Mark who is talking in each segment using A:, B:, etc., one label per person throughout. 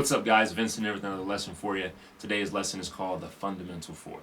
A: What's up, guys? Vincent here with another lesson for you. Today's lesson is called the Fundamental Four.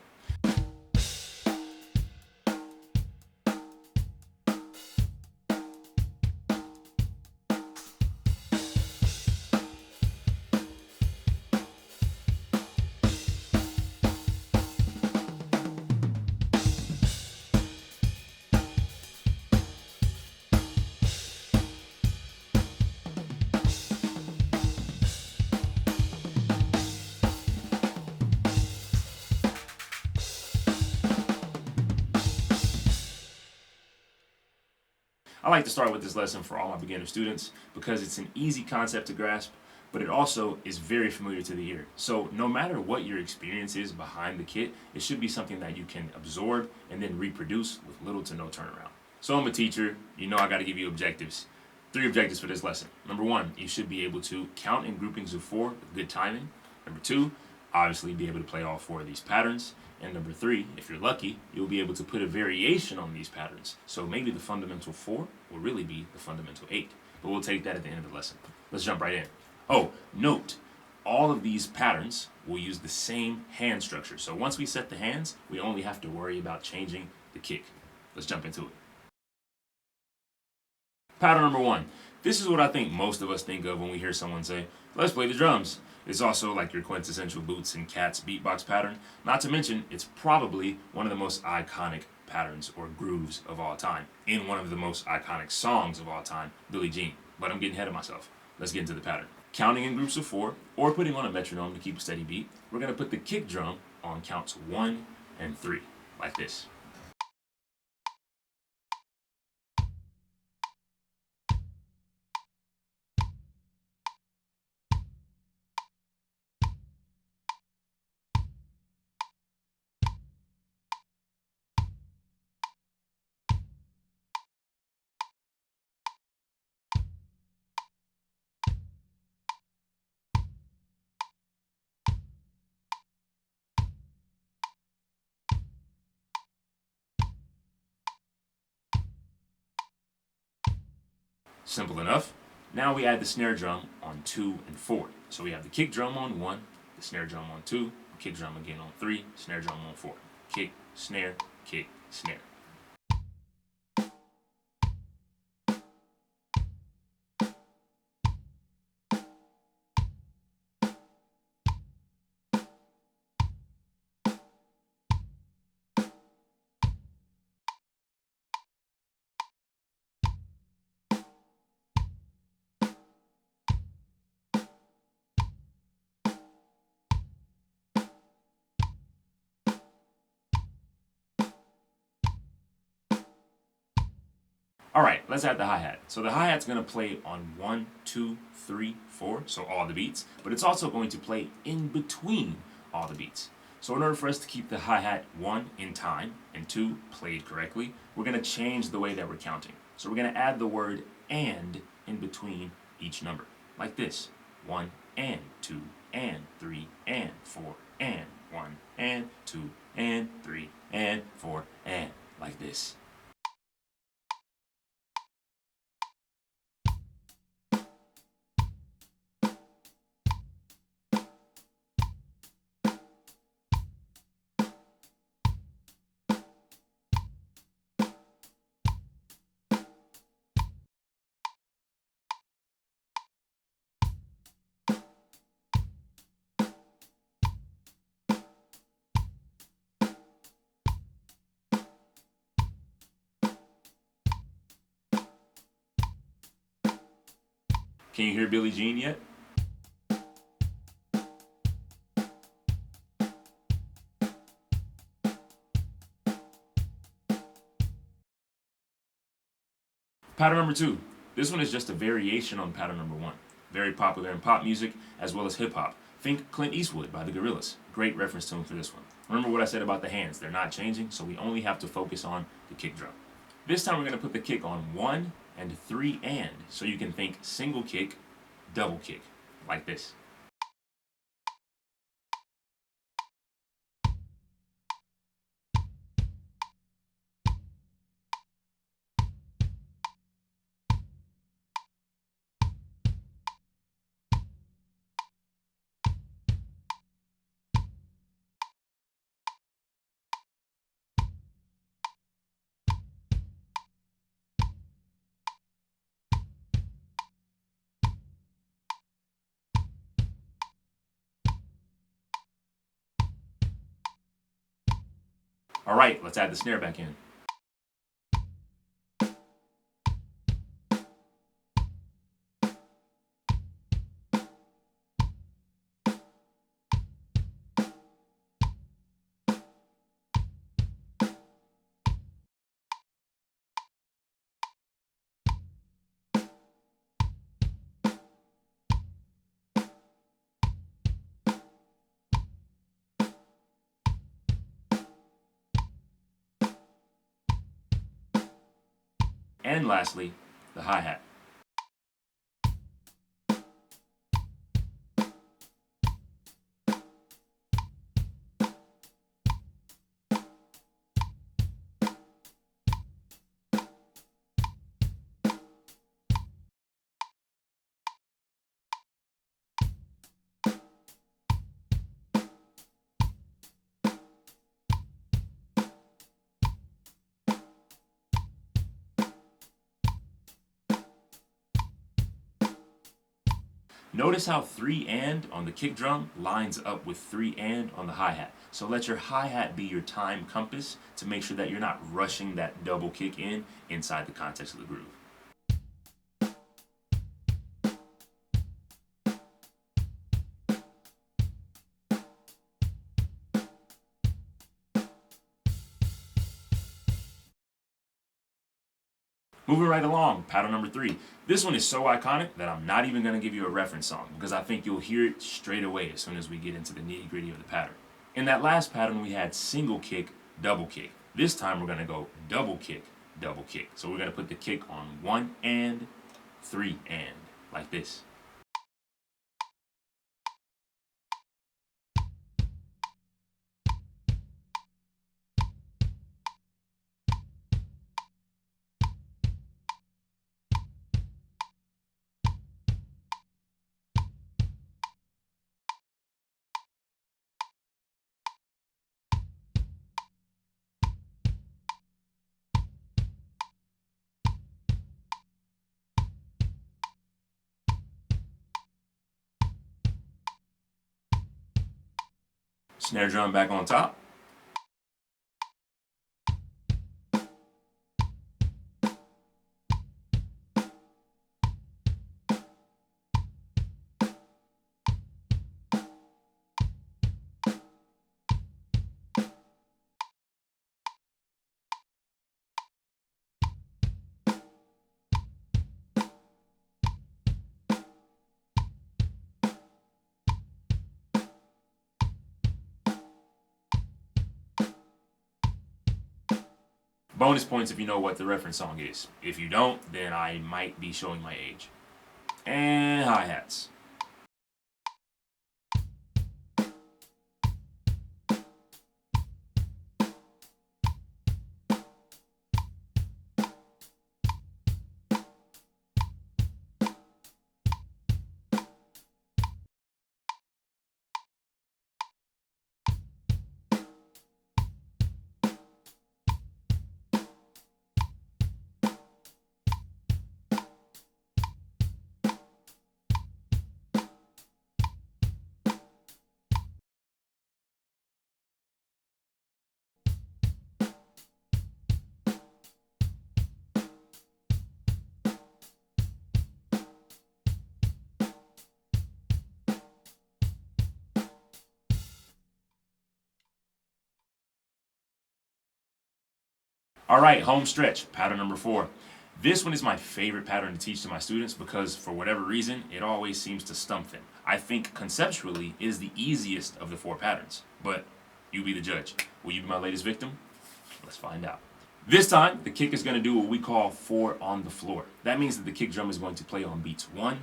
A: I like to start with this lesson for all my beginner students because it's an easy concept to grasp, but it also is very familiar to the ear. So no matter what your experience is behind the kit, it should be something that you can absorb and then reproduce with little to no turnaround. So I'm a teacher, you know I got to give you objectives. 3 objectives for this lesson. Number 1, you should be able to count in groupings of 4 with good timing. Number 2, obviously be able to play all 4 of these patterns. And number 3, if you're lucky, you'll be able to put a variation on these patterns. So maybe the fundamental 4 will really be the fundamental 8. But we'll take that at the end of the lesson. Let's jump right in. Oh, note, all of these patterns will use the same hand structure. So once we set the hands, we only have to worry about changing the kick. Let's jump into it. Pattern number 1. This is what I think most of us think of when we hear someone say, let's play the drums. It's also like your quintessential Boots and Cats beatbox pattern. Not to mention, it's probably one of the most iconic patterns or grooves of all time in one of the most iconic songs of all time, Billie Jean. But I'm getting ahead of myself. Let's get into the pattern. Counting in groups of 4 or putting on a metronome to keep a steady beat, we're going to put the kick drum on counts 1 and 3, like this. Simple enough. Now we add the snare drum on 2 and 4. So we have the kick drum on 1, the snare drum on 2, kick drum again on 3, snare drum on 4. Kick, snare, kick, snare. All right, let's add the hi-hat. So the hi-hat's going to play on 1, 2, 3, 4, so all the beats, but it's also going to play in between all the beats. So in order for us to keep the hi-hat 1 in time and 2 played correctly, we're going to change the way that we're counting. So we're going to add the word and in between each number, like this. 1 and 2 and 3 and 4 and 1 and 2 and 3 and 4 and like this. Can you hear Billie Jean yet? Pattern number 2. This one is just a variation on pattern number 1. Very popular in pop music as well as hip hop. Think Clint Eastwood by the Gorillaz. Great reference tone for this one. Remember what I said about the hands. They're not changing, so we only have to focus on the kick drum. This time we're going to put the kick on 1 and 3 and. So you can think single kick, double kick, like this. All right, let's add the snare back in. And lastly, the hi-hat. Notice how 3 and on the kick drum lines up with 3 and on the hi-hat. So let your hi-hat be your time compass to make sure that you're not rushing that double kick in inside the context of the groove. Moving right along, pattern number 3. This one is so iconic that I'm not even going to give you a reference song because I think you'll hear it straight away as soon as we get into the nitty gritty of the pattern. In that last pattern, we had single kick, double kick. This time we're going to go double kick, double kick. So we're going to put the kick on 1 and 3 and, like this. Snare drum back on top. Bonus points if you know what the reference song is. If you don't, then I might be showing my age. And hi-hats. All right, home stretch, pattern number 4. This one is my favorite pattern to teach to my students because for whatever reason, it always seems to stump them. I think conceptually it is the easiest of the 4 patterns, but you be the judge. Will you be my latest victim? Let's find out. This time, the kick is going to do what we call 4 on the floor. That means that the kick drum is going to play on beats 1,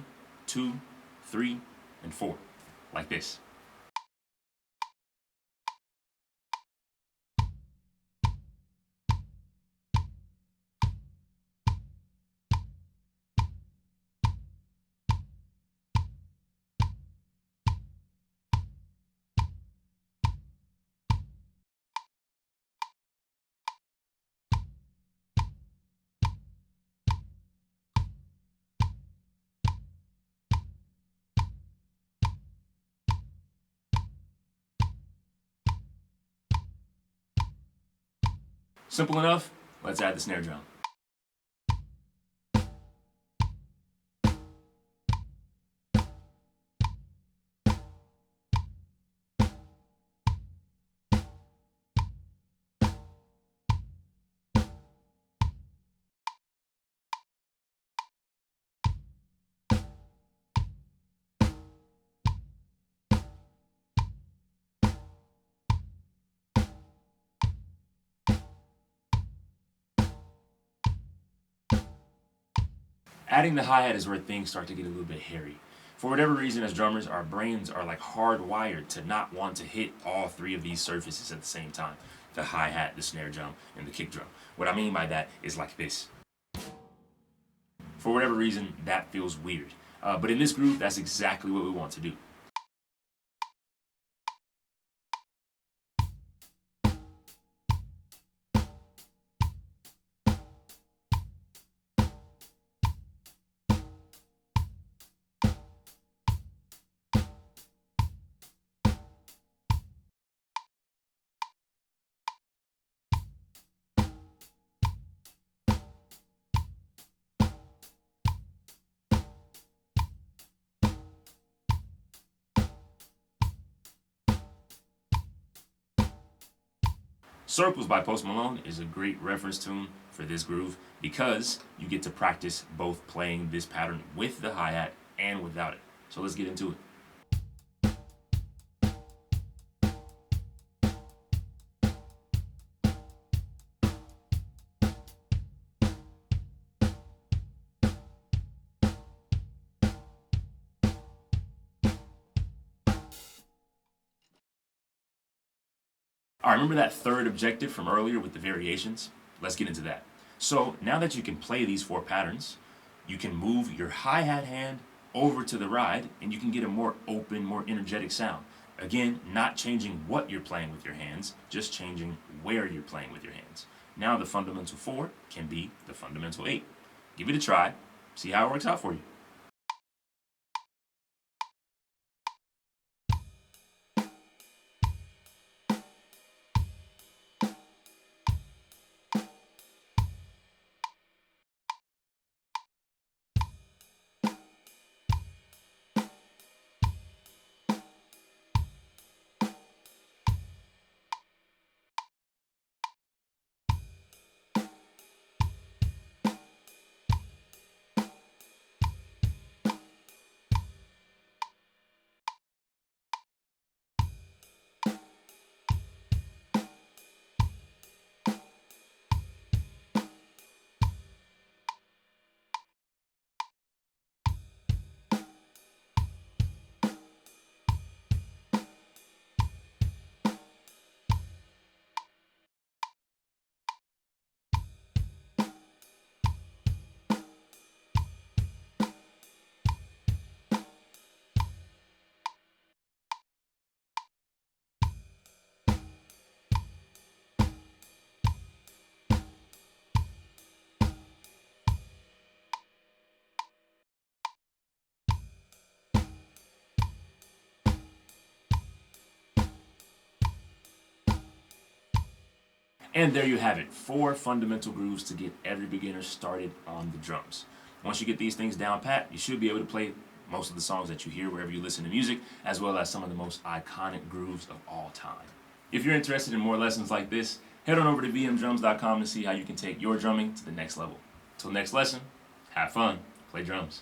A: 2, 3, and 4, like this. Simple enough, let's add the snare drum. Adding the hi-hat is where things start to get a little bit hairy. For whatever reason, as drummers, our brains are like hardwired to not want to hit all three of these surfaces at the same time. The hi-hat, the snare drum, and the kick drum. What I mean by that is like this. For whatever reason, that feels weird. But in this groove, that's exactly what we want to do. Circles by Post Malone is a great reference tune for this groove because you get to practice both playing this pattern with the hi-hat and without it. So let's get into it. All right, remember that third objective from earlier with the variations? Let's get into that. So now that you can play these four patterns, you can move your hi-hat hand over to the ride and you can get a more open, more energetic sound. Again, not changing what you're playing with your hands, just changing where you're playing with your hands. Now the fundamental 4 can be the fundamental 8. Give it a try, see how it works out for you. And there you have it, 4 fundamental grooves to get every beginner started on the drums. Once you get these things down pat, you should be able to play most of the songs that you hear wherever you listen to music, as well as some of the most iconic grooves of all time. If you're interested in more lessons like this, head on over to vmdrums.com to see how you can take your drumming to the next level. Till next lesson, have fun, play drums.